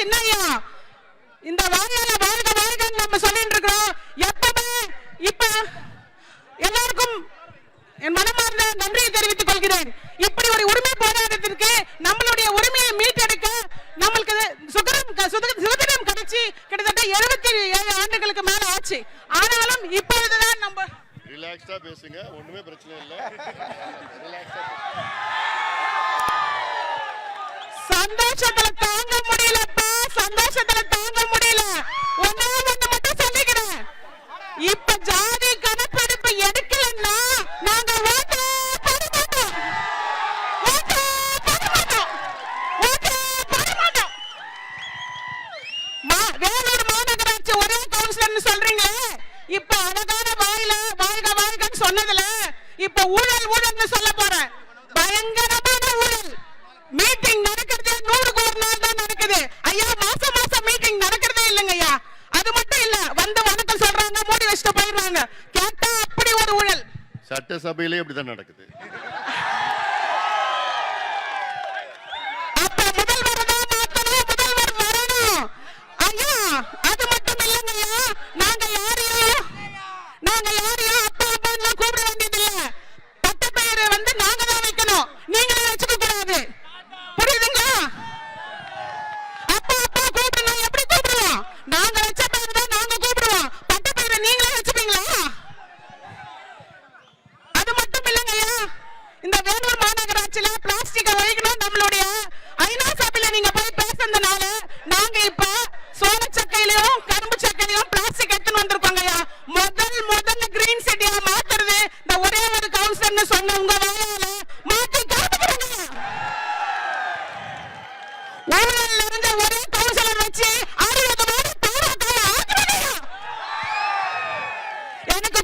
சின்னையா இந்த வாயால வாழ்க வாழ்கன்னு நம்ம சொல்லிட்டு இருக்கிறோம். எப்பவுமே இப்ப எல்லாருக்கும் என் மனமார்ந்த நன்றியை தெரிவித்துக் கொள்கிறேன். இப்படி ஒரு உரிமை போராட்டத்திற்கு நம்மளுடைய உரிமையை மீட்டெடுக்க நம்மளுக்கு சுதந்திரம் கிடைச்சி கிட்டத்தட்ட 77 ஆண்டுகளுக்கு மேல ஆச்சு. ஆனாலும் இப்பொழுதுதான் நம்ம ரிலாக்ஸா பேசுங்க, ஒண்ணுமே பிரச்சனை இல்ல. சந்தோஷத்துல தாங்க முடியலப்பா, சந்தோஷத்துல தாங்க முடியல. ஒண்ணு மட்டும் சொல்லிக்கிறேன், இப்ப ஜாதி கணக்கெடுப்பு எடுக்கலன்னா நாங்க ஓட்டு போட மாட்டோம், ஓட்டு போட மாட்டோம், ஓட்டு போட மாட்டோம். வேலூர் மாநகராட்சி ஒரே கவுன்சிலர்னு சொல்றீங்களே, இப்ப அழகான வாயில வாழ்க வாழ்கன்னு சொன்னதுல இப்ப ஊழல் ஊழல்னு சொல்ல போறேன். பயங்கரமான ஊழல். மீட்டிங் நடக்கிறது 100க்கு ஒரு நாள் தான் நடக்குது ஐயா. மாசம் மாசம் மீட்டிங் நடக்கிறதே இல்லைங்க ஐயா. அது மட்டும் இல்ல, வந்து வணக்கம் சொல்றாங்க, மூடி வச்சுட்டு போயிடுறாங்க. கேட்டா அப்படி ஒரு ஊழல். சட்டசபையிலே இப்படிதான் நடக்குது. அப்ப முதல்வர் தான் மாத்தணும், முதல்வர் வரணும் ஐயா. அது மட்டும் இல்லைங்க ஐயா, நாங்க யாரையும் அப்பா அப்பா கூப்பிட வேண்டியது இல்ல. பட்ட பெயரை வந்து நாங்க தான் வைக்கணும், நீங்களே வச்சுக்க கூடாது. புரியுதுங்களா? அப்பா அப்பா கூப்பிடணும், எப்படி கூப்பிடுவோம்? நாங்க வச்ச பேர் தான் நாங்க கூப்பிடுவோம், பட்ட பெயரை நீங்களே வச்சுப்பீங்களா? அது மட்டும் இல்லைங்க ஐயா, இந்த வேலூர் மாநகராட்சியில பிளாஸ்டிக் ஒழிக்கணும். நம்மளுடைய ஐநா சபையில நீங்க போய் பேசுறதுனால நாங்க இப்ப சோள சக்கையிலையும் கரும்பு சக்கையிலையும் பிளாஸ்டிக் எடுத்துன்னு வந்திருக்கோங்க ஐயா. முதல்ல கிரீன் சிட்டியா மாத்துறது இந்த ஒரே ஒரு கவுன்சிலர்னு சொன்ன உங்க வாயால மாத்தி காட்டுறீங்க. ஊழல்ல இருந்த ஒரே கவுன்சிலர் வச்சு 60 எனக்கு